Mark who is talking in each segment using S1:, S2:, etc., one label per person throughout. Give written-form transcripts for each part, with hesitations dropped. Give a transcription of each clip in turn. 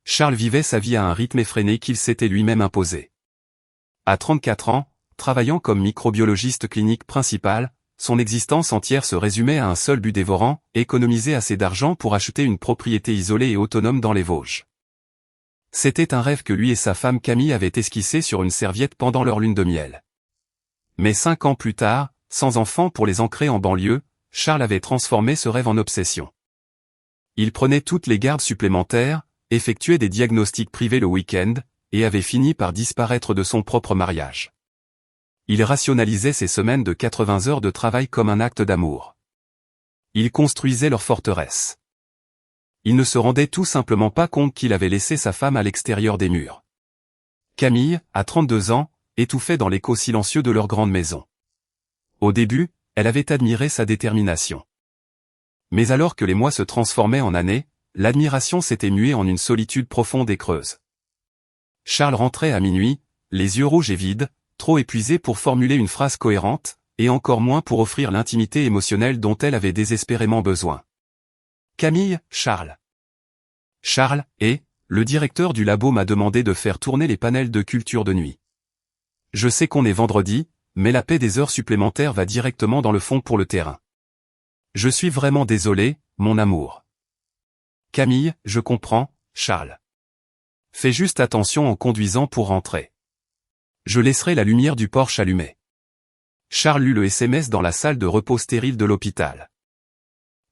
S1: Charles vivait sa vie à un rythme effréné qu'il s'était lui-même imposé. À 34 ans, travaillant comme microbiologiste clinique principal, son existence entière se résumait à un seul but dévorant, économiser assez d'argent pour acheter une propriété isolée et autonome dans les Vosges. C'était un rêve que lui et sa femme Camille avaient esquissé sur une serviette pendant leur lune de miel. Mais 5 ans plus tard, sans enfant pour les ancrer en banlieue, Charles avait transformé ce rêve en obsession. Il prenait toutes les gardes supplémentaires, effectuait des diagnostics privés le week-end, et avait fini par disparaître de son propre mariage. Il rationalisait ses semaines de 80 heures de travail comme un acte d'amour. Il construisait leur forteresse. Il ne se rendait tout simplement pas compte qu'il avait laissé sa femme à l'extérieur des murs. Camille, à 32 ans, étouffait dans l'écho silencieux de leur grande maison. Au début, elle avait admiré sa détermination. Mais alors que les mois se transformaient en années, l'admiration s'était muée en une solitude profonde et creuse. Charles rentrait à minuit, les yeux rouges et vides, trop épuisé pour formuler une phrase cohérente, et encore moins pour offrir l'intimité émotionnelle dont elle avait désespérément besoin. Camille, Charles. Charles, le directeur du labo m'a demandé de faire tourner les panels de culture de nuit. Je sais qu'on est vendredi, mais la paie des heures supplémentaires va directement dans le fond pour le terrain. Je suis vraiment désolé, mon amour. Camille, je comprends, Charles. Fais juste attention en conduisant pour rentrer. Je laisserai la lumière du Porsche allumée. Charles lut le SMS dans la salle de repos stérile de l'hôpital.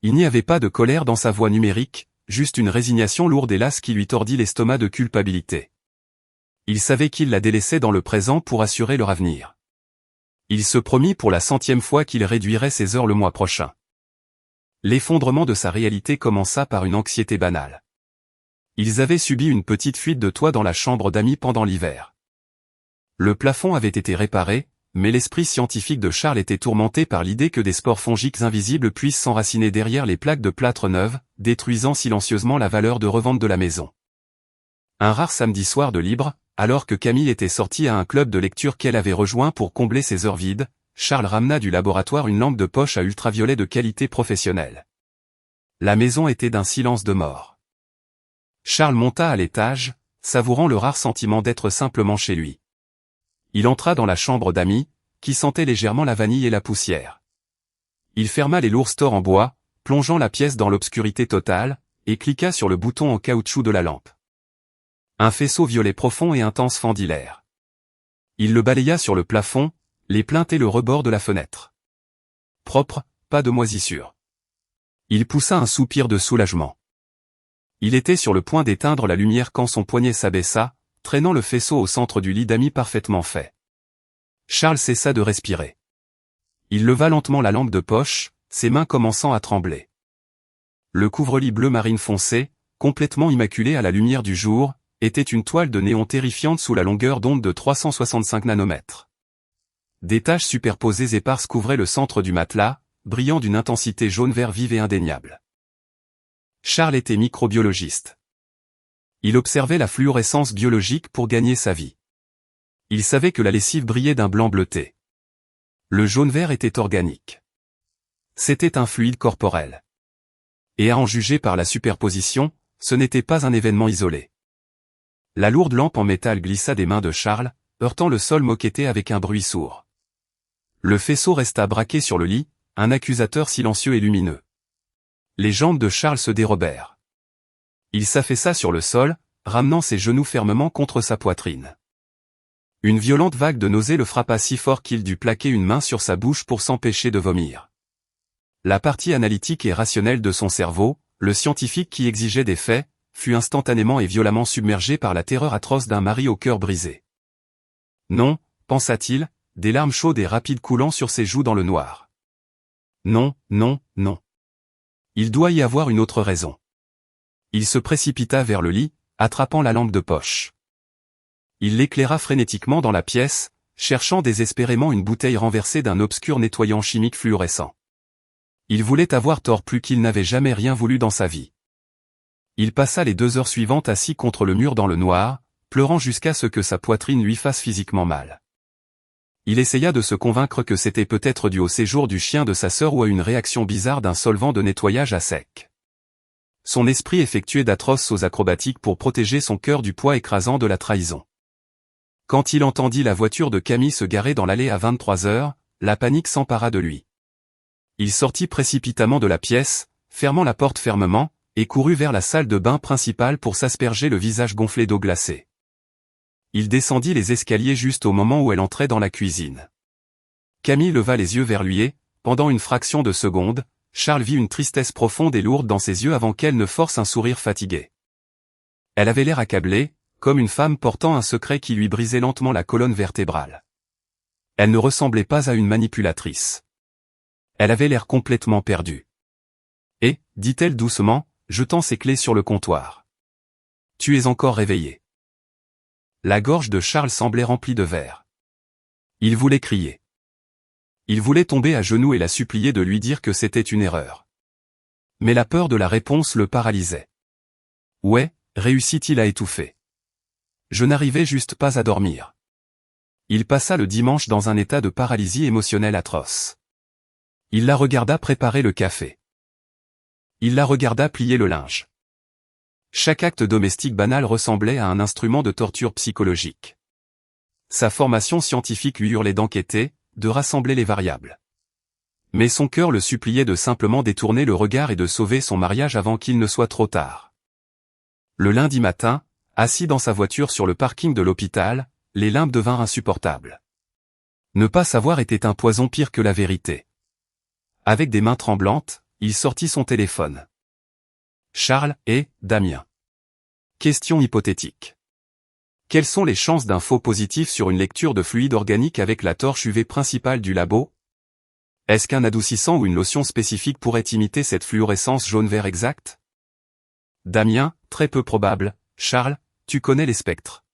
S1: Il n'y avait pas de colère dans sa voix numérique, juste une résignation lourde et lasse qui lui tordit l'estomac de culpabilité. Il savait qu'il la délaissait dans le présent pour assurer leur avenir. Il se promit pour la 100e fois qu'il réduirait ses heures le mois prochain. L'effondrement de sa réalité commença par une anxiété banale. Ils avaient subi une petite fuite de toit dans la chambre d'amis pendant l'hiver. Le plafond avait été réparé, mais l'esprit scientifique de Charles était tourmenté par l'idée que des spores fongiques invisibles puissent s'enraciner derrière les plaques de plâtre neuves, détruisant silencieusement la valeur de revente de la maison. Un rare samedi soir de libre, alors que Camille était sortie à un club de lecture qu'elle avait rejoint pour combler ses heures vides, Charles ramena du laboratoire une lampe de poche à ultraviolet de qualité professionnelle. La maison était d'un silence de mort. Charles monta à l'étage, savourant le rare sentiment d'être simplement chez lui. Il entra dans la chambre d'amis, qui sentait légèrement la vanille et la poussière. Il ferma les lourds stores en bois, plongeant la pièce dans l'obscurité totale, et cliqua sur le bouton en caoutchouc de la lampe. Un faisceau violet profond et intense fendit l'air. Il le balaya sur le plafond, les plaintes et le rebord de la fenêtre. Propre, pas de moisissure. Il poussa un soupir de soulagement. Il était sur le point d'éteindre la lumière quand son poignet s'abaissa, traînant le faisceau au centre du lit d'amis parfaitement fait. Charles cessa de respirer. Il leva lentement la lampe de poche, ses mains commençant à trembler. Le couvre-lit bleu marine foncé, complètement immaculé à la lumière du jour, était une toile de néon terrifiante sous la longueur d'onde de 365 nanomètres. Des taches superposées éparses couvraient le centre du matelas, brillant d'une intensité jaune-vert vive et indéniable. Charles était microbiologiste. Il observait la fluorescence biologique pour gagner sa vie. Il savait que la lessive brillait d'un blanc bleuté. Le jaune-vert était organique. C'était un fluide corporel. Et à en juger par la superposition, ce n'était pas un événement isolé. La lourde lampe en métal glissa des mains de Charles, heurtant le sol moquetté avec un bruit sourd. Le faisceau resta braqué sur le lit, un accusateur silencieux et lumineux. Les jambes de Charles se dérobèrent. Il s'affaissa sur le sol, ramenant ses genoux fermement contre sa poitrine. Une violente vague de nausée le frappa si fort qu'il dut plaquer une main sur sa bouche pour s'empêcher de vomir. La partie analytique et rationnelle de son cerveau, le scientifique qui exigeait des faits, fut instantanément et violemment submergé par la terreur atroce d'un mari au cœur brisé. Non, pensa-t-il, des larmes chaudes et rapides coulant sur ses joues dans le noir. Non, non, non. Il doit y avoir une autre raison. Il se précipita vers le lit, attrapant la lampe de poche. Il l'éclaira frénétiquement dans la pièce, cherchant désespérément une bouteille renversée d'un obscur nettoyant chimique fluorescent. Il voulait avoir tort plus qu'il n'avait jamais rien voulu dans sa vie. Il passa les 2 heures suivantes assis contre le mur dans le noir, pleurant jusqu'à ce que sa poitrine lui fasse physiquement mal. Il essaya de se convaincre que c'était peut-être dû au séjour du chien de sa sœur ou à une réaction bizarre d'un solvant de nettoyage à sec. Son esprit effectuait d'atroces sauts acrobatiques pour protéger son cœur du poids écrasant de la trahison. Quand il entendit la voiture de Camille se garer dans l'allée à 23 heures, la panique s'empara de lui. Il sortit précipitamment de la pièce, fermant la porte fermement, et courut vers la salle de bain principale pour s'asperger le visage gonflé d'eau glacée. Il descendit les escaliers juste au moment où elle entrait dans la cuisine. Camille leva les yeux vers lui et, pendant une fraction de seconde, Charles vit une tristesse profonde et lourde dans ses yeux avant qu'elle ne force un sourire fatigué. Elle avait l'air accablée, comme une femme portant un secret qui lui brisait lentement la colonne vertébrale. Elle ne ressemblait pas à une manipulatrice. Elle avait l'air complètement perdue. Et, dit-elle doucement, jetant ses clés sur le comptoir. Tu es encore réveillé. La gorge de Charles semblait remplie de verre. Il voulait crier. Il voulait tomber à genoux et la supplier de lui dire que c'était une erreur. Mais la peur de la réponse le paralysait. Ouais, réussit-il à étouffer. Je n'arrivais juste pas à dormir. Il passa le dimanche dans un état de paralysie émotionnelle atroce. Il la regarda préparer le café. Il la regarda plier le linge. Chaque acte domestique banal ressemblait à un instrument de torture psychologique. Sa formation scientifique lui hurlait d'enquêter, de rassembler les variables. Mais son cœur le suppliait de simplement détourner le regard et de sauver son mariage avant qu'il ne soit trop tard. Le lundi matin, assis dans sa voiture sur le parking de l'hôpital, les limbes devinrent insupportables. Ne pas savoir était un poison pire que la vérité. Avec des mains tremblantes, il sortit son téléphone. Charles et Damien. Question hypothétique. Quelles sont les chances d'un faux positif sur une lecture de fluide organique avec la torche UV principale du labo? Est-ce qu'un adoucissant ou une lotion spécifique pourrait imiter cette fluorescence jaune-vert exacte? Damien, très peu probable. Charles, tu connais les spectres.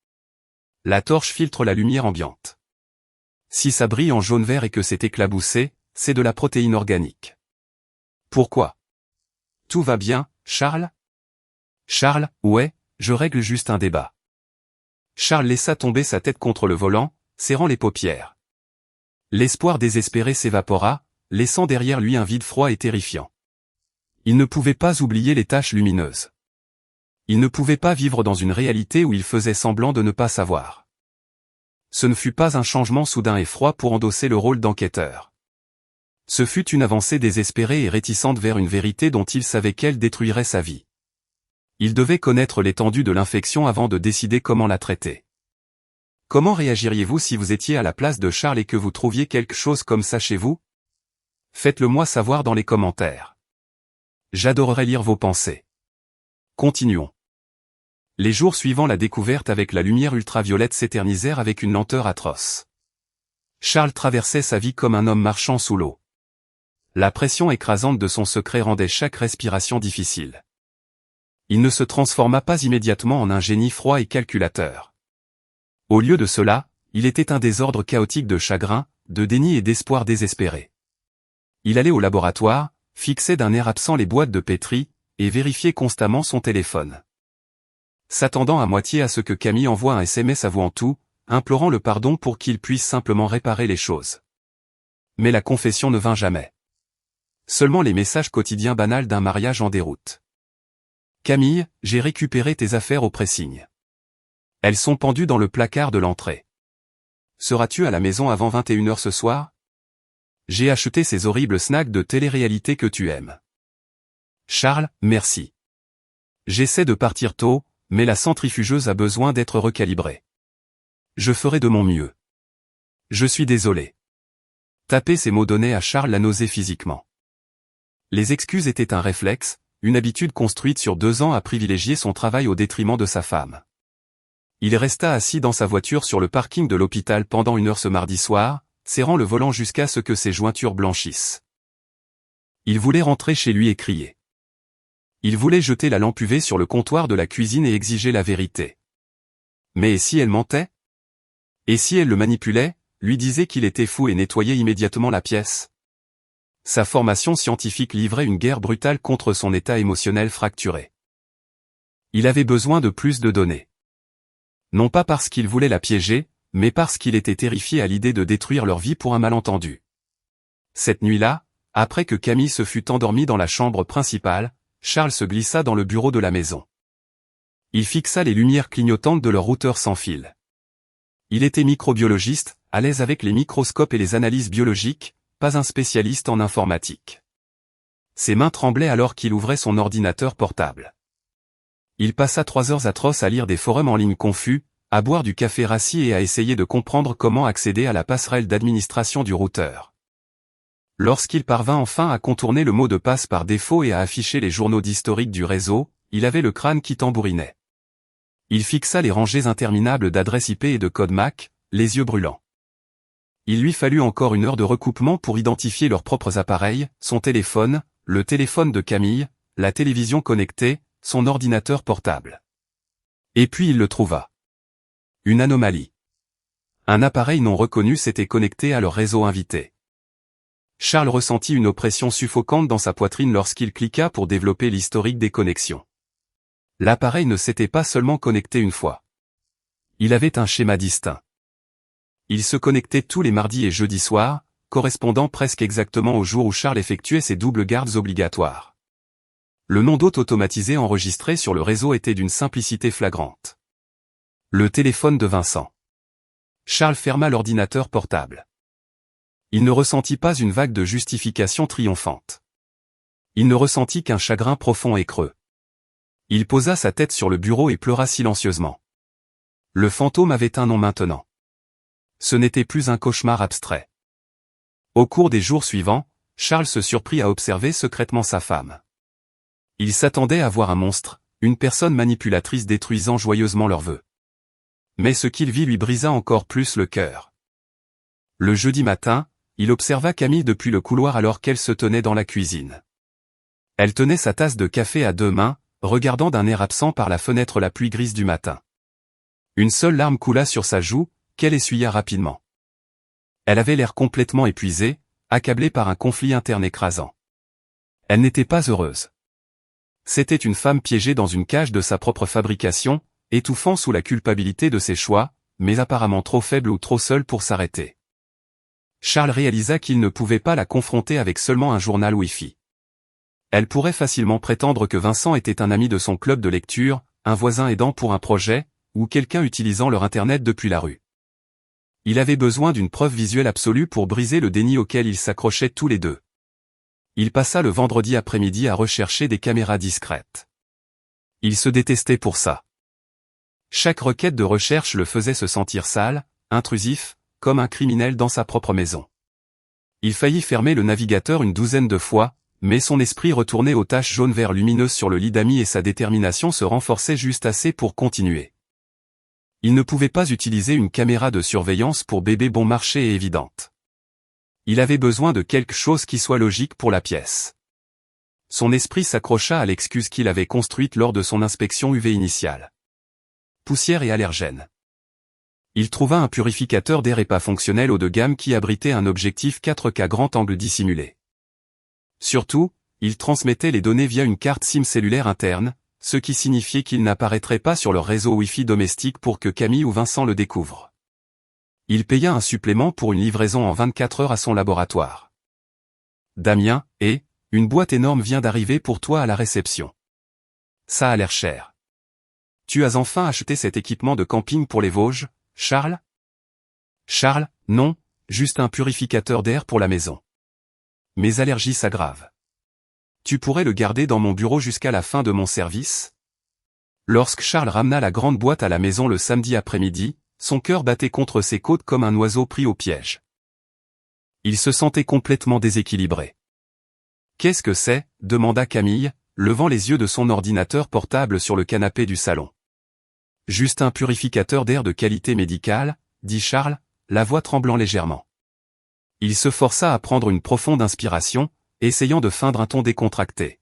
S1: La torche filtre la lumière ambiante. Si ça brille en jaune-vert et que c'est éclaboussé, c'est de la protéine organique. Pourquoi? Tout va bien, Charles? Charles, ouais, je règle juste un débat. Charles laissa tomber sa tête contre le volant, serrant les paupières. L'espoir désespéré s'évapora, laissant derrière lui un vide froid et terrifiant. Il ne pouvait pas oublier les taches lumineuses. Il ne pouvait pas vivre dans une réalité où il faisait semblant de ne pas savoir. Ce ne fut pas un changement soudain et froid pour endosser le rôle d'enquêteur. Ce fut une avancée désespérée et réticente vers une vérité dont il savait qu'elle détruirait sa vie. Il devait connaître l'étendue de l'infection avant de décider comment la traiter. Comment réagiriez-vous si vous étiez à la place de Charles et que vous trouviez quelque chose comme ça chez vous? Faites-le moi savoir dans les commentaires. J'adorerais lire vos pensées. Continuons. Les jours suivant la découverte avec la lumière ultraviolette s'éternisèrent avec une lenteur atroce. Charles traversait sa vie comme un homme marchant sous l'eau. La pression écrasante de son secret rendait chaque respiration difficile. Il ne se transforma pas immédiatement en un génie froid et calculateur. Au lieu de cela, il était un désordre chaotique de chagrin, de déni et d'espoir désespéré. Il allait au laboratoire, fixait d'un air absent les boîtes de pétri, et vérifiait constamment son téléphone. S'attendant à moitié à ce que Camille envoie un SMS avouant tout, implorant le pardon pour qu'il puisse simplement réparer les choses. Mais la confession ne vint jamais. Seulement les messages quotidiens banals d'un mariage en déroute. Camille, j'ai récupéré tes affaires au pressing. Elles sont pendues dans le placard de l'entrée. Seras-tu à la maison avant 21h ce soir? J'ai acheté ces horribles snacks de télé-réalité que tu aimes. Charles, merci. J'essaie de partir tôt, mais la centrifugeuse a besoin d'être recalibrée. Je ferai de mon mieux. Je suis désolé. Taper ces mots donnait à Charles la nausée physiquement. Les excuses étaient un réflexe, une habitude construite sur 2 ans à privilégier son travail au détriment de sa femme. Il resta assis dans sa voiture sur le parking de l'hôpital pendant 1 heure ce mardi soir, serrant le volant jusqu'à ce que ses jointures blanchissent. Il voulait rentrer chez lui et crier. Il voulait jeter la lampe UV sur le comptoir de la cuisine et exiger la vérité. Mais et si elle mentait? Et si elle le manipulait, lui disait qu'il était fou et nettoyait immédiatement la pièce? Sa formation scientifique livrait une guerre brutale contre son état émotionnel fracturé. Il avait besoin de plus de données. Non pas parce qu'il voulait la piéger, mais parce qu'il était terrifié à l'idée de détruire leur vie pour un malentendu. Cette nuit-là, après que Camille se fut endormie dans la chambre principale, Charles se glissa dans le bureau de la maison. Il fixa les lumières clignotantes de leur routeur sans fil. Il était microbiologiste, à l'aise avec les microscopes et les analyses biologiques, pas un spécialiste en informatique. Ses mains tremblaient alors qu'il ouvrait son ordinateur portable. Il passa 3 heures atroces à lire des forums en ligne confus, à boire du café rassis et à essayer de comprendre comment accéder à la passerelle d'administration du routeur. Lorsqu'il parvint enfin à contourner le mot de passe par défaut et à afficher les journaux d'historique du réseau, il avait le crâne qui tambourinait. Il fixa les rangées interminables d'adresses IP et de codes MAC, les yeux brûlants. Il lui fallut encore 1 heure de recoupement pour identifier leurs propres appareils, son téléphone, le téléphone de Camille, la télévision connectée, son ordinateur portable. Et puis il le trouva. Une anomalie. Un appareil non reconnu s'était connecté à leur réseau invité. Charles ressentit une oppression suffocante dans sa poitrine lorsqu'il cliqua pour développer l'historique des connexions. L'appareil ne s'était pas seulement connecté une fois. Il avait un schéma distinct. Il se connectait tous les mardis et jeudis soirs, correspondant presque exactement au jour où Charles effectuait ses doubles gardes obligatoires. Le nom d'hôte automatisé enregistré sur le réseau était d'une simplicité flagrante. Le téléphone de Vincent. Charles ferma l'ordinateur portable. Il ne ressentit pas une vague de justification triomphante. Il ne ressentit qu'un chagrin profond et creux. Il posa sa tête sur le bureau et pleura silencieusement. Le fantôme avait un nom maintenant. Ce n'était plus un cauchemar abstrait. Au cours des jours suivants, Charles se surprit à observer secrètement sa femme. Il s'attendait à voir un monstre, une personne manipulatrice détruisant joyeusement leurs vœux. Mais ce qu'il vit lui brisa encore plus le cœur. Le jeudi matin, il observa Camille depuis le couloir alors qu'elle se tenait dans la cuisine. Elle tenait sa tasse de café à 2 mains, regardant d'un air absent par la fenêtre la pluie grise du matin. Une seule larme coula sur sa joue, qu'elle essuya rapidement. Elle avait l'air complètement épuisée, accablée par un conflit interne écrasant. Elle n'était pas heureuse. C'était une femme piégée dans une cage de sa propre fabrication, étouffant sous la culpabilité de ses choix, mais apparemment trop faible ou trop seule pour s'arrêter. Charles réalisa qu'il ne pouvait pas la confronter avec seulement un journal Wi-Fi. Elle pourrait facilement prétendre que Vincent était un ami de son club de lecture, un voisin aidant pour un projet, ou quelqu'un utilisant leur Internet depuis la rue. Il avait besoin d'une preuve visuelle absolue pour briser le déni auquel ils s'accrochaient tous les deux. Il passa le vendredi après-midi à rechercher des caméras discrètes. Il se détestait pour ça. Chaque requête de recherche le faisait se sentir sale, intrusif, comme un criminel dans sa propre maison. Il faillit fermer le navigateur 12 de fois, mais son esprit retournait aux taches jaune-vert lumineuses sur le lit d'amis et sa détermination se renforçait juste assez pour continuer. Il ne pouvait pas utiliser une caméra de surveillance pour bébé bon marché et évidente. Il avait besoin de quelque chose qui soit logique pour la pièce. Son esprit s'accrocha à l'excuse qu'il avait construite lors de son inspection UV initiale. Poussière et allergènes. Il trouva un purificateur d'air et pas fonctionnel haut de gamme qui abritait un objectif 4K grand angle dissimulé. Surtout, il transmettait les données via une carte SIM cellulaire interne, ce qui signifiait qu'il n'apparaîtrait pas sur leur réseau Wi-Fi domestique pour que Camille ou Vincent le découvrent. Il paya un supplément pour une livraison en 24 heures à son laboratoire. Damien, une boîte énorme vient d'arriver pour toi à la réception. Ça a l'air cher. Tu as enfin acheté cet équipement de camping pour les Vosges, Charles? Charles, non, juste un purificateur d'air pour la maison. Mes allergies s'aggravent. Tu pourrais le garder dans mon bureau jusqu'à la fin de mon service? Lorsque Charles ramena la grande boîte à la maison le samedi après-midi, son cœur battait contre ses côtes comme un oiseau pris au piège. Il se sentait complètement déséquilibré. Qu'est-ce que c'est? Demanda Camille, levant les yeux de son ordinateur portable sur le canapé du salon. Juste un purificateur d'air de qualité médicale, dit Charles, la voix tremblant légèrement. Il se força à prendre une profonde inspiration, essayant de feindre un ton décontracté.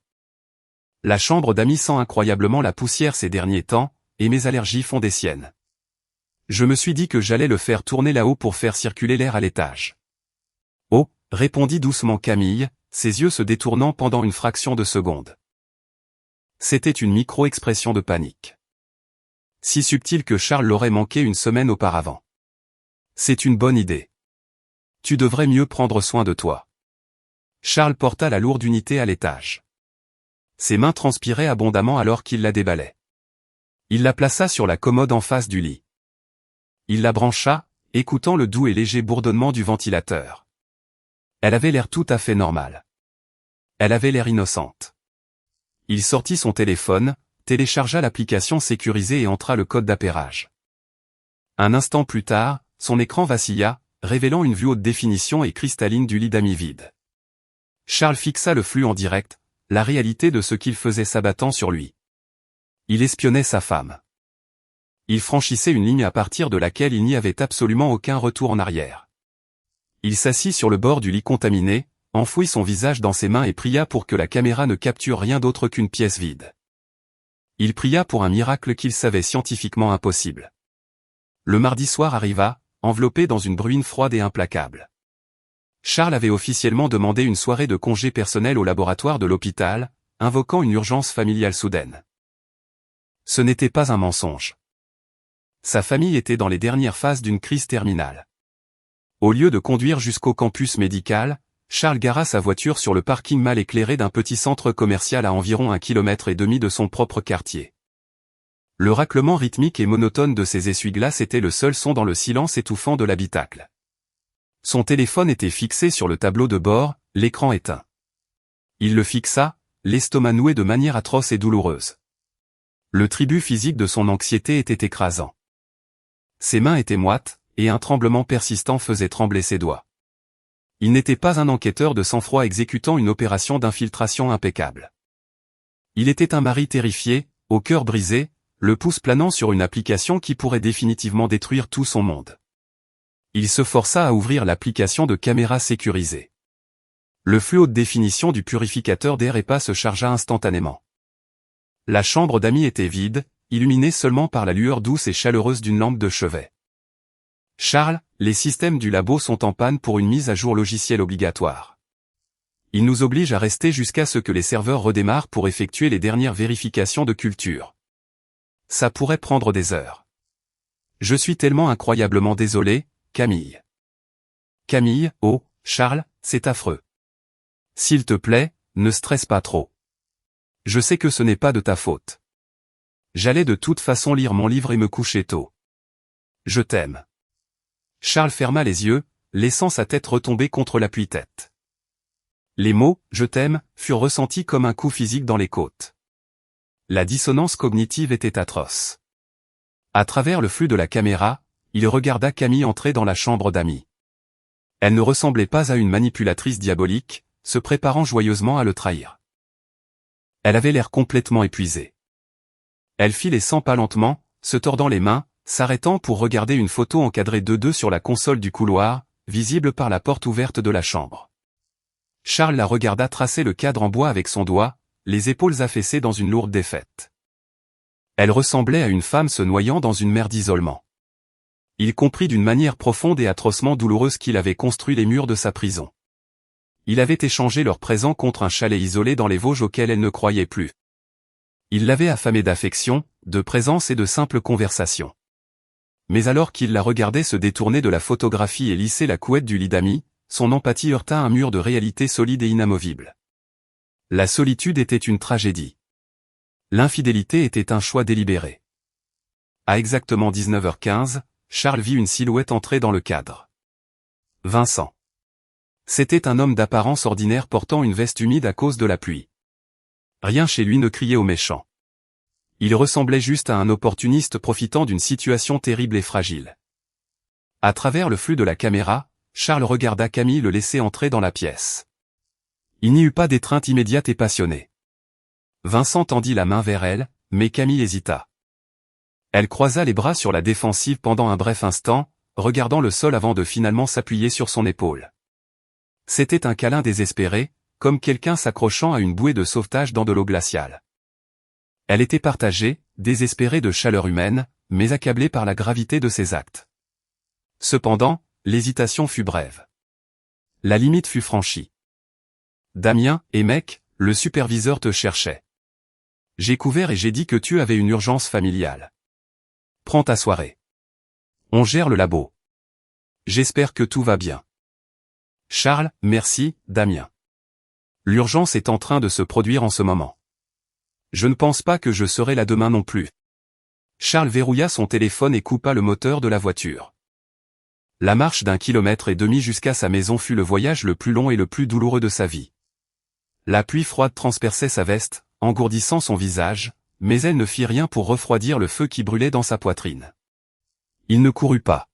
S1: La chambre d'amis sent incroyablement la poussière ces derniers temps, et mes allergies font des siennes. Je me suis dit que j'allais le faire tourner là-haut pour faire circuler l'air à l'étage. Oh, répondit doucement Camille, ses yeux se détournant pendant une fraction de seconde. C'était une micro-expression de panique. Si subtile que Charles l'aurait manqué une semaine auparavant. C'est une bonne idée. Tu devrais mieux prendre soin de toi. Charles porta la lourde unité à l'étage. Ses mains transpiraient abondamment alors qu'il la déballait. Il la plaça sur la commode en face du lit. Il la brancha, écoutant le doux et léger bourdonnement du ventilateur. Elle avait l'air tout à fait normale. Elle avait l'air innocente. Il sortit son téléphone, téléchargea l'application sécurisée et entra le code d'appairage. Un instant plus tard, son écran vacilla, révélant une vue haute définition et cristalline du lit d'Amy vide. Charles fixa le flux en direct, la réalité de ce qu'il faisait s'abattant sur lui. Il espionnait sa femme. Il franchissait une ligne à partir de laquelle il n'y avait absolument aucun retour en arrière. Il s'assit sur le bord du lit contaminé, enfouit son visage dans ses mains et pria pour que la caméra ne capture rien d'autre qu'une pièce vide. Il pria pour un miracle qu'il savait scientifiquement impossible. Le mardi soir arriva, enveloppé dans une bruine froide et implacable. Charles avait officiellement demandé une soirée de congé personnel au laboratoire de l'hôpital, invoquant une urgence familiale soudaine. Ce n'était pas un mensonge. Sa famille était dans les dernières phases d'une crise terminale. Au lieu de conduire jusqu'au campus médical, Charles gara sa voiture sur le parking mal éclairé d'un petit centre commercial à environ 1,5 km de son propre quartier. Le raclement rythmique et monotone de ses essuie-glaces était le seul son dans le silence étouffant de l'habitacle. Son téléphone était fixé sur le tableau de bord, l'écran éteint. Il le fixa, l'estomac noué de manière atroce et douloureuse. Le tribut physique de son anxiété était écrasant. Ses mains étaient moites, et un tremblement persistant faisait trembler ses doigts. Il n'était pas un enquêteur de sang-froid exécutant une opération d'infiltration impeccable. Il était un mari terrifié, au cœur brisé, le pouce planant sur une application qui pourrait définitivement détruire tout son monde. Il se força à ouvrir l'application de caméra sécurisée. Le flux haute définition du purificateur d'air EPA se chargea instantanément. La chambre d'Amy était vide, illuminée seulement par la lueur douce et chaleureuse d'une lampe de chevet. « Charles, les systèmes du labo sont en panne pour une mise à jour logicielle obligatoire. Il nous oblige à rester jusqu'à ce que les serveurs redémarrent pour effectuer les dernières vérifications de culture. Ça pourrait prendre des heures. Je suis tellement incroyablement désolé, Camille. » Camille, oh, Charles, c'est affreux. S'il te plaît, ne stresse pas trop. Je sais que ce n'est pas de ta faute. J'allais de toute façon lire mon livre et me coucher tôt. Je t'aime. Charles ferma les yeux, laissant sa tête retomber contre l'appui-tête. Les mots « je t'aime » furent ressentis comme un coup physique dans les côtes. La dissonance cognitive était atroce. À travers le flux de la caméra, il regarda Camille entrer dans la chambre d'Amy. Elle ne ressemblait pas à une manipulatrice diabolique, se préparant joyeusement à le trahir. Elle avait l'air complètement épuisée. Elle fit les 100 pas lentement, se tordant les mains, s'arrêtant pour regarder une photo encadrée de deux sur la console du couloir, visible par la porte ouverte de la chambre. Charles la regarda tracer le cadre en bois avec son doigt, les épaules affaissées dans une lourde défaite. Elle ressemblait à une femme se noyant dans une mer d'isolement. Il comprit d'une manière profonde et atrocement douloureuse qu'il avait construit les murs de sa prison. Il avait échangé leur présent contre un chalet isolé dans les Vosges auquel elle ne croyait plus. Il l'avait affamée d'affection, de présence et de simple conversation. Mais alors qu'il la regardait se détourner de la photographie et lisser la couette du lit d'Amy, son empathie heurta un mur de réalité solide et inamovible. La solitude était une tragédie. L'infidélité était un choix délibéré. À exactement 19h15, Charles vit une silhouette entrer dans le cadre. Vincent. C'était un homme d'apparence ordinaire portant une veste humide à cause de la pluie. Rien chez lui ne criait au méchant. Il ressemblait juste à un opportuniste profitant d'une situation terrible et fragile. À travers le flux de la caméra, Charles regarda Camille le laisser entrer dans la pièce. Il n'y eut pas d'étreinte immédiate et passionnée. Vincent tendit la main vers elle, mais Camille hésita. Elle croisa les bras sur la défensive pendant un bref instant, regardant le sol avant de finalement s'appuyer sur son épaule. C'était un câlin désespéré, comme quelqu'un s'accrochant à une bouée de sauvetage dans de l'eau glaciale. Elle était partagée, désespérée de chaleur humaine, mais accablée par la gravité de ses actes. Cependant, l'hésitation fut brève. La limite fut franchie. Damien, et mec, le superviseur te cherchait. J'ai couvert et j'ai dit que tu avais une urgence familiale. Prends ta soirée. On gère le labo. J'espère que tout va bien. Charles, merci, Damien. L'urgence est en train de se produire en ce moment. Je ne pense pas que je serai là demain non plus. Charles verrouilla son téléphone et coupa le moteur de la voiture. La marche d'1,5 km jusqu'à sa maison fut le voyage le plus long et le plus douloureux de sa vie. La pluie froide transperçait sa veste, engourdissant son visage, mais elle ne fit rien pour refroidir le feu qui brûlait dans sa poitrine. Il ne courut pas.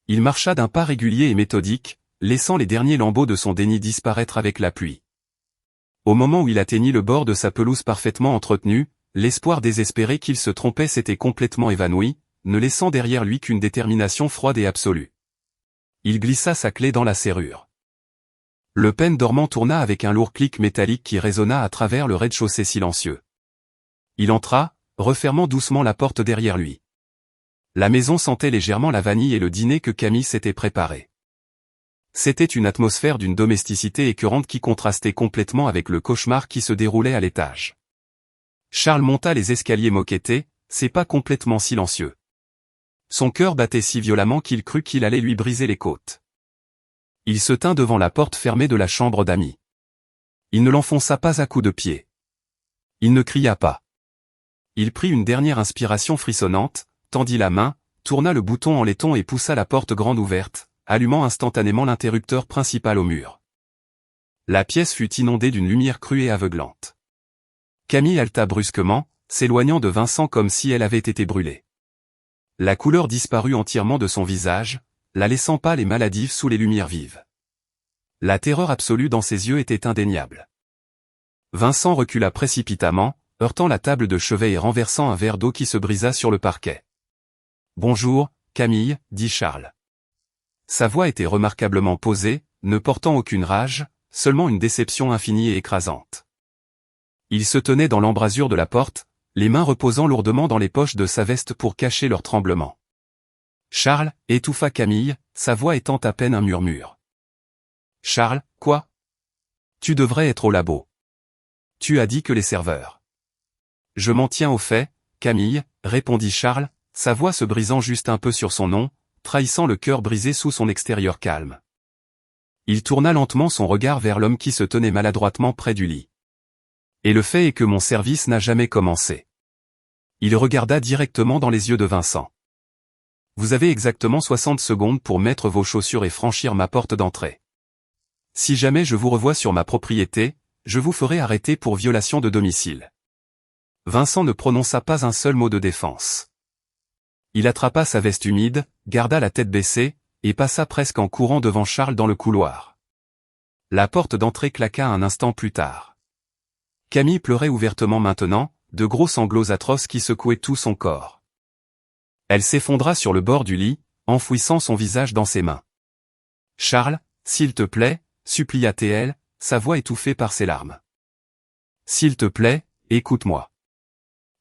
S1: Il marcha d'un pas régulier et méthodique, laissant les derniers lambeaux de son déni disparaître avec la pluie. Au moment où il atteignit le bord de sa pelouse parfaitement entretenue, l'espoir désespéré qu'il se trompait s'était complètement évanoui, ne laissant derrière lui qu'une détermination froide et absolue. Il glissa sa clé dans la serrure. Le peine dormant tourna avec un lourd clic métallique qui résonna à travers le rez-de-chaussée silencieux. Il entra, refermant doucement la porte derrière lui. La maison sentait légèrement la vanille et le dîner que Camille s'était préparé. C'était une atmosphère d'une domesticité écœurante qui contrastait complètement avec le cauchemar qui se déroulait à l'étage. Charles monta les escaliers moquettés, ses pas complètement silencieux. Son cœur battait si violemment qu'il crut qu'il allait lui briser les côtes. Il se tint devant la porte fermée de la chambre d'amis. Il ne l'enfonça pas à coups de pied. Il ne cria pas. Il prit une dernière inspiration frissonnante, tendit la main, tourna le bouton en laiton et poussa la porte grande ouverte, allumant instantanément l'interrupteur principal au mur. La pièce fut inondée d'une lumière crue et aveuglante. Camille halta brusquement, s'éloignant de Vincent comme si elle avait été brûlée. La couleur disparut entièrement de son visage, la laissant pâle et maladive sous les lumières vives. La terreur absolue dans ses yeux était indéniable. Vincent recula précipitamment, heurtant la table de chevet et renversant un verre d'eau qui se brisa sur le parquet. « Bonjour, Camille, » dit Charles. Sa voix était remarquablement posée, ne portant aucune rage, seulement une déception infinie et écrasante. Il se tenait dans l'embrasure de la porte, les mains reposant lourdement dans les poches de sa veste pour cacher leur tremblement. Charles, étouffa Camille, sa voix étant à peine un murmure. Charles, quoi? Tu devrais être au labo. Tu as dit que les serveurs. Je m'en tiens au fait, Camille, répondit Charles, sa voix se brisant juste un peu sur son nom, trahissant le cœur brisé sous son extérieur calme. Il tourna lentement son regard vers l'homme qui se tenait maladroitement près du lit. Et le fait est que mon service n'a jamais commencé. Il regarda directement dans les yeux de Vincent. Vous avez exactement 60 secondes pour mettre vos chaussures et franchir ma porte d'entrée. Si jamais je vous revois sur ma propriété, je vous ferai arrêter pour violation de domicile. Vincent ne prononça pas un seul mot de défense. Il attrapa sa veste humide, garda la tête baissée, et passa presque en courant devant Charles dans le couloir. La porte d'entrée claqua un instant plus tard. Camille pleurait ouvertement maintenant, de gros sanglots atroces qui secouaient tout son corps. Elle s'effondra sur le bord du lit, enfouissant son visage dans ses mains. « Charles, s'il te plaît, » supplia-t-elle, sa voix étouffée par ses larmes. « S'il te plaît, écoute-moi.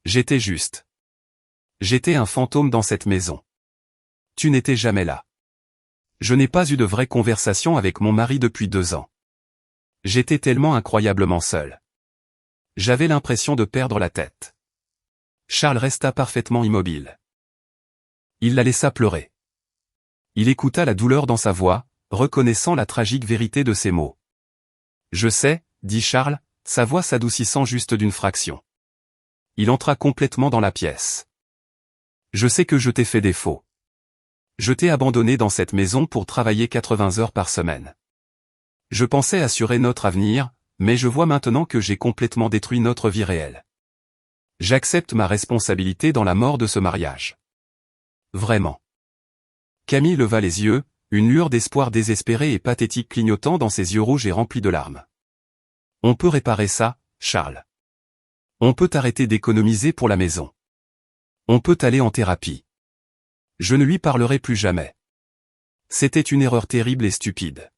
S1: J'étais juste. J'étais un fantôme dans cette maison. Tu n'étais jamais là. Je n'ai pas eu de vraie conversation avec mon mari depuis 2 ans. J'étais tellement incroyablement seul. J'avais l'impression de perdre la tête. » Charles resta parfaitement immobile. Il la laissa pleurer. Il écouta la douleur dans sa voix, reconnaissant la tragique vérité de ses mots. « Je sais, » dit Charles, sa voix s'adoucissant juste d'une fraction. Il entra complètement dans la pièce. « Je sais que je t'ai fait défaut. Je t'ai abandonné dans cette maison pour travailler 80 heures par semaine. Je pensais assurer notre avenir, mais je vois maintenant que j'ai complètement détruit notre vie réelle. J'accepte ma responsabilité dans la mort de ce mariage. Vraiment. » Camille leva les yeux, une lueur d'espoir désespéré et pathétique clignotant dans ses yeux rouges et remplis de larmes. « On peut réparer ça, Charles. On peut arrêter d'économiser pour la maison. On peut aller en thérapie. Je ne lui parlerai plus jamais. C'était une erreur terrible et stupide. »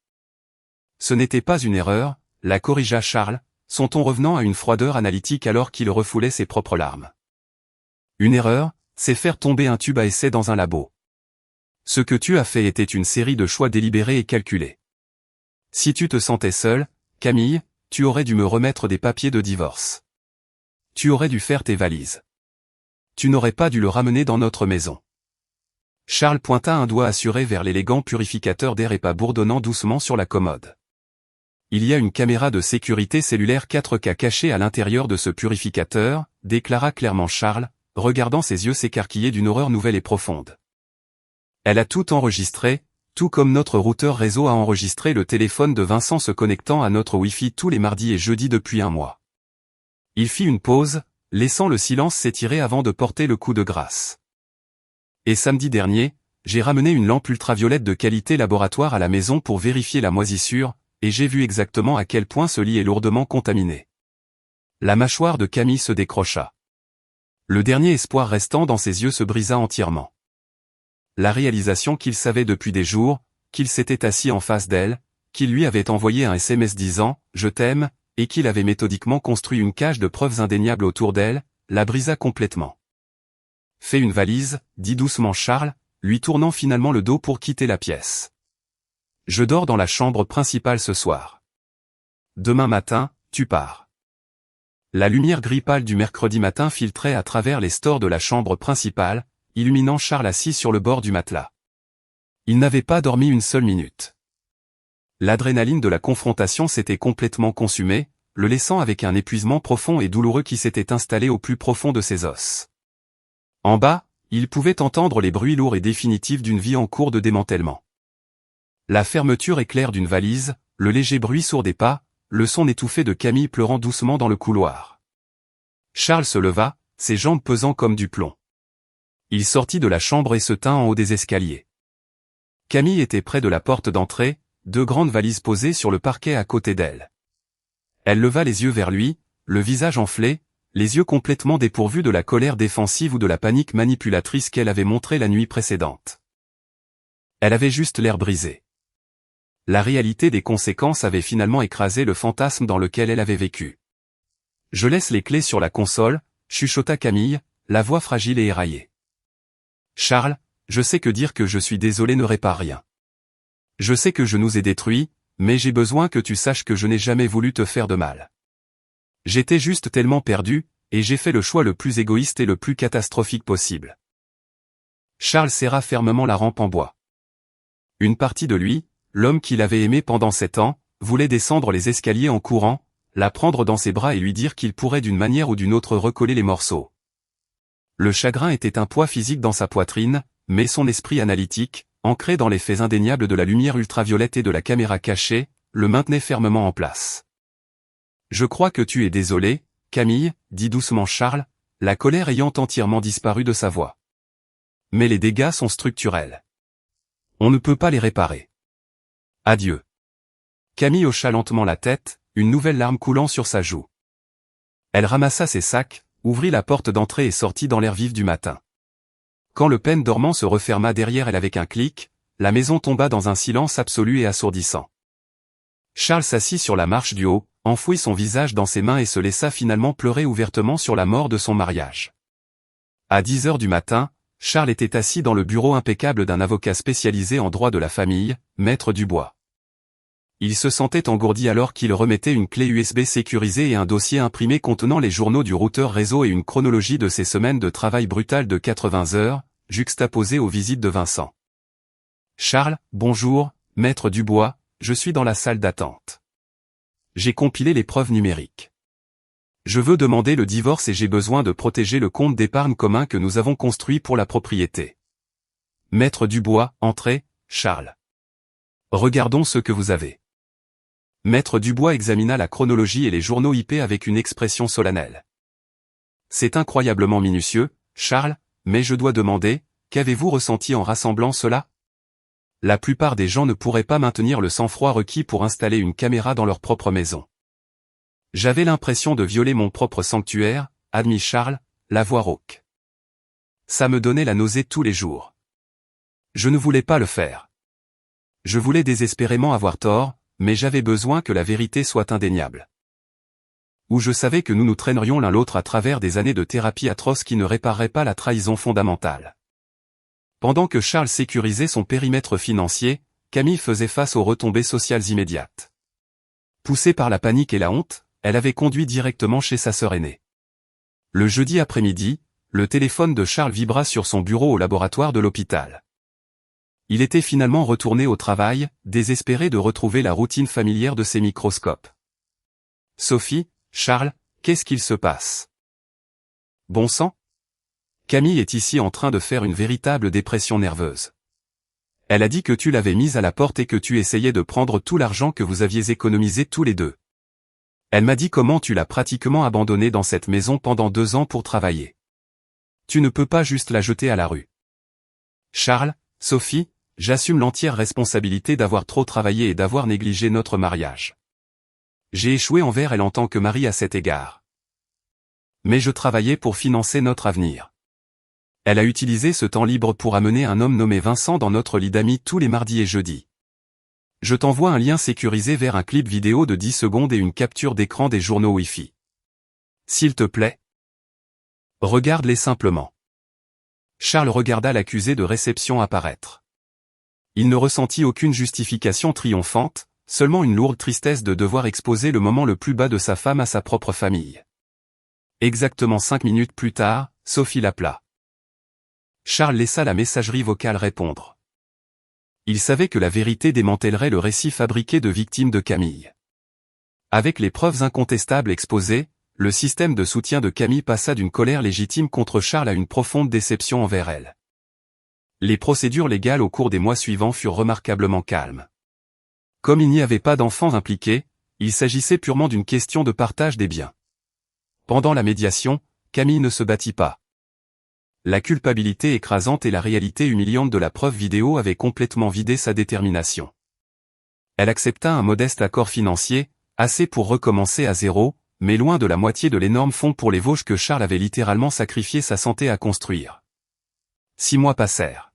S1: Ce n'était pas une erreur, la corrigea Charles, son ton revenant à une froideur analytique alors qu'il refoulait ses propres larmes. Une erreur, c'est faire tomber un tube à essai dans un labo. Ce que tu as fait était une série de choix délibérés et calculés. Si tu te sentais seule, Camille, tu aurais dû me remettre des papiers de divorce. Tu aurais dû faire tes valises. Tu n'aurais pas dû le ramener dans notre maison. Charles pointa un doigt assuré vers l'élégant purificateur d'air EPA bourdonnant doucement sur la commode. il y a une caméra de sécurité cellulaire 4K cachée à l'intérieur de ce purificateur, déclara clairement Charles, regardant ses yeux s'écarquiller d'une horreur nouvelle et profonde. Elle a tout enregistré, tout comme notre routeur réseau a enregistré le téléphone de Vincent se connectant à notre Wi-Fi tous les mardis et jeudis depuis un mois. Il fit une pause, laissant le silence s'étirer avant de porter le coup de grâce. Et samedi dernier, j'ai ramené une lampe ultraviolette de qualité laboratoire à la maison pour vérifier la moisissure, et j'ai vu exactement à quel point ce lit est lourdement contaminé. La mâchoire de Camille se décrocha. Le dernier espoir restant dans ses yeux se brisa entièrement. La réalisation qu'il savait depuis des jours, qu'il s'était assis en face d'elle, qu'il lui avait envoyé un SMS disant « Je t'aime » et qu'il avait méthodiquement construit une cage de preuves indéniables autour d'elle, la brisa complètement. « Fais une valise » dit doucement Charles, lui tournant finalement le dos pour quitter la pièce. « Je dors dans la chambre principale ce soir. Demain matin, tu pars. » La lumière gris pâle du mercredi matin filtrait à travers les stores de la chambre principale, illuminant Charles assis sur le bord du matelas. Il n'avait pas dormi une seule minute. L'adrénaline de la confrontation s'était complètement consumée, le laissant avec un épuisement profond et douloureux qui s'était installé au plus profond de ses os. En bas, il pouvait entendre les bruits lourds et définitifs d'une vie en cours de démantèlement. La fermeture éclair d'une valise, le léger bruit sourd des pas, le son étouffé de Camille pleurant doucement dans le couloir. Charles se leva, ses jambes pesant comme du plomb. Il sortit de la chambre et se tint en haut des escaliers. Camille était près de la porte d'entrée, deux grandes valises posées sur le parquet à côté d'elle. Elle leva les yeux vers lui, le visage enflé, les yeux complètement dépourvus de la colère défensive ou de la panique manipulatrice qu'elle avait montrée la nuit précédente. Elle avait juste l'air brisé. La réalité des conséquences avait finalement écrasé le fantasme dans lequel elle avait vécu. « Je laisse les clés sur la console », chuchota Camille, la voix fragile et éraillée. « Charles, je sais que dire que je suis désolé ne répare rien. Je sais que je nous ai détruits, mais j'ai besoin que tu saches que je n'ai jamais voulu te faire de mal. J'étais juste tellement perdu, et j'ai fait le choix le plus égoïste et le plus catastrophique possible. » Charles serra fermement la rampe en bois. Une partie de lui, l'homme qu'il avait aimé pendant 7 ans, voulait descendre les escaliers en courant, la prendre dans ses bras et lui dire qu'il pourrait d'une manière ou d'une autre recoller les morceaux. Le chagrin était un poids physique dans sa poitrine, mais son esprit analytique, ancré dans les faits indéniables de la lumière ultraviolette et de la caméra cachée, le maintenait fermement en place. « Je crois que tu es désolé, Camille, » dit doucement Charles, la colère ayant entièrement disparu de sa voix. « Mais les dégâts sont structurels. On ne peut pas les réparer. Adieu. » Camille hocha lentement la tête, une nouvelle larme coulant sur sa joue. Elle ramassa ses sacs, ouvrit la porte d'entrée et sortit dans l'air vif du matin. Quand le pêne dormant se referma derrière elle avec un clic, la maison tomba dans un silence absolu et assourdissant. Charles s'assit sur la marche du haut, enfouit son visage dans ses mains et se laissa finalement pleurer ouvertement sur la mort de son mariage. À 10 heures du matin, Charles était assis dans le bureau impeccable d'un avocat spécialisé en droit de la famille, Maître Dubois. Il se sentait engourdi alors qu'il remettait une clé USB sécurisée et un dossier imprimé contenant les journaux du routeur réseau et une chronologie de ses semaines de travail brutal de 80 heures, juxtaposées aux visites de Vincent. « Charles, bonjour, Maître Dubois, je suis dans la salle d'attente. J'ai compilé les preuves numériques. Je veux demander le divorce et j'ai besoin de protéger le compte d'épargne commun que nous avons construit pour la propriété. » Maître Dubois, entrez, Charles. Regardons ce que vous avez. Maître Dubois examina la chronologie et les journaux IP avec une expression solennelle. C'est incroyablement minutieux, Charles, mais je dois demander, qu'avez-vous ressenti en rassemblant cela? La plupart des gens ne pourraient pas maintenir le sang-froid requis pour installer une caméra dans leur propre maison. J'avais l'impression de violer mon propre sanctuaire, admit Charles, la voix rauque. Ça me donnait la nausée tous les jours. Je ne voulais pas le faire. Je voulais désespérément avoir tort, mais j'avais besoin que la vérité soit indéniable. Ou je savais que nous nous traînerions l'un l'autre à travers des années de thérapie atroce qui ne répareraient pas la trahison fondamentale. Pendant que Charles sécurisait son périmètre financier, Camille faisait face aux retombées sociales immédiates. Poussée par la panique et la honte, elle avait conduit directement chez sa sœur aînée. Le jeudi après-midi, le téléphone de Charles vibra sur son bureau au laboratoire de l'hôpital. Il était finalement retourné au travail, désespéré de retrouver la routine familière de ses microscopes. Sophie, Charles, qu'est-ce qu'il se passe? Bon sang? Camille est ici en train de faire une véritable dépression nerveuse. Elle a dit que tu l'avais mise à la porte et que tu essayais de prendre tout l'argent que vous aviez économisé tous les deux. Elle m'a dit comment tu l'as pratiquement abandonnée dans cette maison pendant 2 ans pour travailler. Tu ne peux pas juste la jeter à la rue. Charles, Sophie, j'assume l'entière responsabilité d'avoir trop travaillé et d'avoir négligé notre mariage. J'ai échoué envers elle en tant que mari à cet égard. Mais je travaillais pour financer notre avenir. Elle a utilisé ce temps libre pour amener un homme nommé Vincent dans notre lit d'amis tous les mardis et jeudis. Je t'envoie un lien sécurisé vers un clip vidéo de 10 secondes et une capture d'écran des journaux Wi-Fi. S'il te plaît, regarde-les simplement. Charles regarda l'accusé de réception apparaître. Il ne ressentit aucune justification triomphante, seulement une lourde tristesse de devoir exposer le moment le plus bas de sa femme à sa propre famille. Exactement 5 minutes plus tard, Sophie l'appela. Charles laissa la messagerie vocale répondre. Il savait que la vérité démantèlerait le récit fabriqué de victimes de Camille. Avec les preuves incontestables exposées, le système de soutien de Camille passa d'une colère légitime contre Charles à une profonde déception envers elle. Les procédures légales au cours des mois suivants furent remarquablement calmes. Comme il n'y avait pas d'enfants impliqués, il s'agissait purement d'une question de partage des biens. Pendant la médiation, Camille ne se battit pas. La culpabilité écrasante et la réalité humiliante de la preuve vidéo avaient complètement vidé sa détermination. Elle accepta un modeste accord financier, assez pour recommencer à zéro, mais loin de la moitié de l'énorme fonds pour les Vosges que Charles avait littéralement sacrifié sa santé à construire. 6 mois passèrent.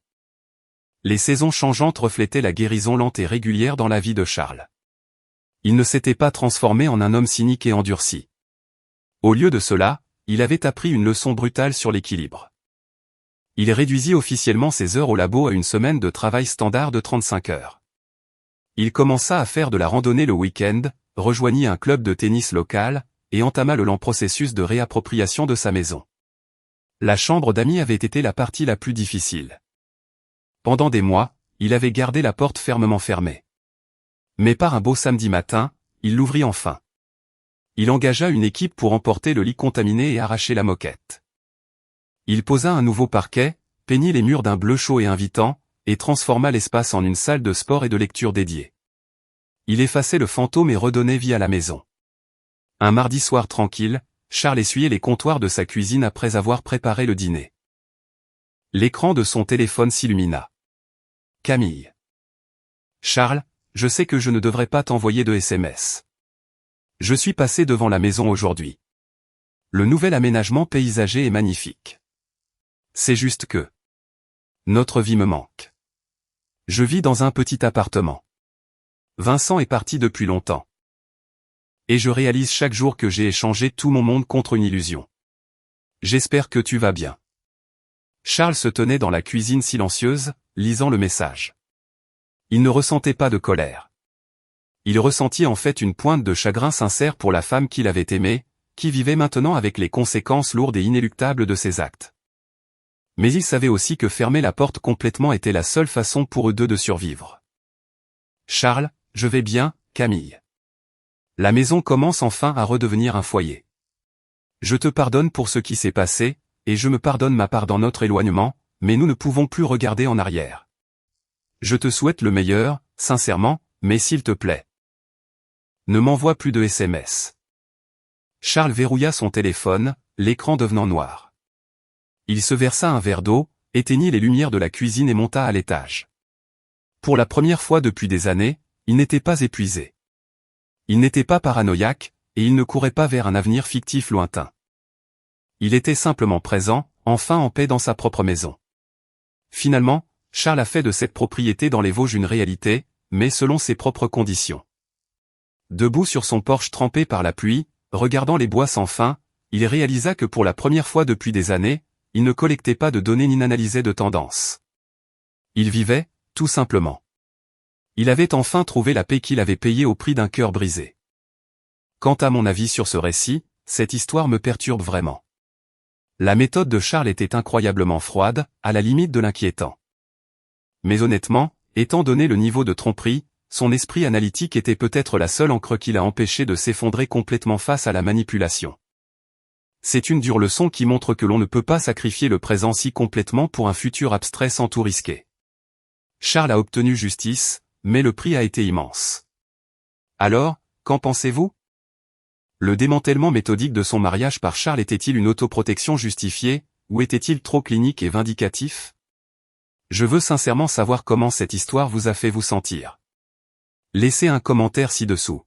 S1: Les saisons changeantes reflétaient la guérison lente et régulière dans la vie de Charles. Il ne s'était pas transformé en un homme cynique et endurci. Au lieu de cela, il avait appris une leçon brutale sur l'équilibre. Il réduisit officiellement ses heures au labo à une semaine de travail standard de 35 heures. Il commença à faire de la randonnée le week-end, rejoignit un club de tennis local, et entama le lent processus de réappropriation de sa maison. La chambre d'amis avait été la partie la plus difficile. Pendant des mois, il avait gardé la porte fermement fermée. Mais par un beau samedi matin, il l'ouvrit enfin. Il engagea une équipe pour emporter le lit contaminé et arracher la moquette. Il posa un nouveau parquet, peignit les murs d'un bleu chaud et invitant, et transforma l'espace en une salle de sport et de lecture dédiée. Il effaçait le fantôme et redonnait vie à la maison. Un mardi soir tranquille, Charles essuyait les comptoirs de sa cuisine après avoir préparé le dîner. L'écran de son téléphone s'illumina. Camille. Charles, je sais que je ne devrais pas t'envoyer de SMS. Je suis passé devant la maison aujourd'hui. Le nouvel aménagement paysager est magnifique. C'est juste que notre vie me manque. Je vis dans un petit appartement. Vincent est parti depuis longtemps. Et je réalise chaque jour que j'ai échangé tout mon monde contre une illusion. J'espère que tu vas bien. Charles se tenait dans la cuisine silencieuse, lisant le message. Il ne ressentait pas de colère. Il ressentit en fait une pointe de chagrin sincère pour la femme qu'il avait aimée, qui vivait maintenant avec les conséquences lourdes et inéluctables de ses actes. Mais il savait aussi que fermer la porte complètement était la seule façon pour eux deux de survivre. Charles, je vais bien, Camille. La maison commence enfin à redevenir un foyer. Je te pardonne pour ce qui s'est passé, et je me pardonne ma part dans notre éloignement, mais nous ne pouvons plus regarder en arrière. Je te souhaite le meilleur, sincèrement, mais s'il te plaît, ne m'envoie plus de SMS. Charles verrouilla son téléphone, l'écran devenant noir. Il se versa un verre d'eau, éteignit les lumières de la cuisine et monta à l'étage. Pour la première fois depuis des années, il n'était pas épuisé. Il n'était pas paranoïaque, et il ne courait pas vers un avenir fictif lointain. Il était simplement présent, enfin en paix dans sa propre maison. Finalement, Charles a fait de cette propriété dans les Vosges une réalité, mais selon ses propres conditions. Debout sur son porche trempé par la pluie, regardant les bois sans fin, il réalisa que pour la première fois depuis des années, il ne collectait pas de données ni n'analysait de tendances. Il vivait, tout simplement. Il avait enfin trouvé la paix qu'il avait payée au prix d'un cœur brisé. Quant à mon avis sur ce récit, cette histoire me perturbe vraiment. La méthode de Charles était incroyablement froide, à la limite de l'inquiétant. Mais honnêtement, étant donné le niveau de tromperie, son esprit analytique était peut-être la seule encre qui l'a empêché de s'effondrer complètement face à la manipulation. C'est une dure leçon qui montre que l'on ne peut pas sacrifier le présent si complètement pour un futur abstrait sans tout risquer. Charles a obtenu justice, mais le prix a été immense. Alors, qu'en pensez-vous? Le démantèlement méthodique de son mariage par Charles était-il une autoprotection justifiée, ou était-il trop clinique et vindicatif? Je veux sincèrement savoir comment cette histoire vous a fait vous sentir. Laissez un commentaire ci-dessous.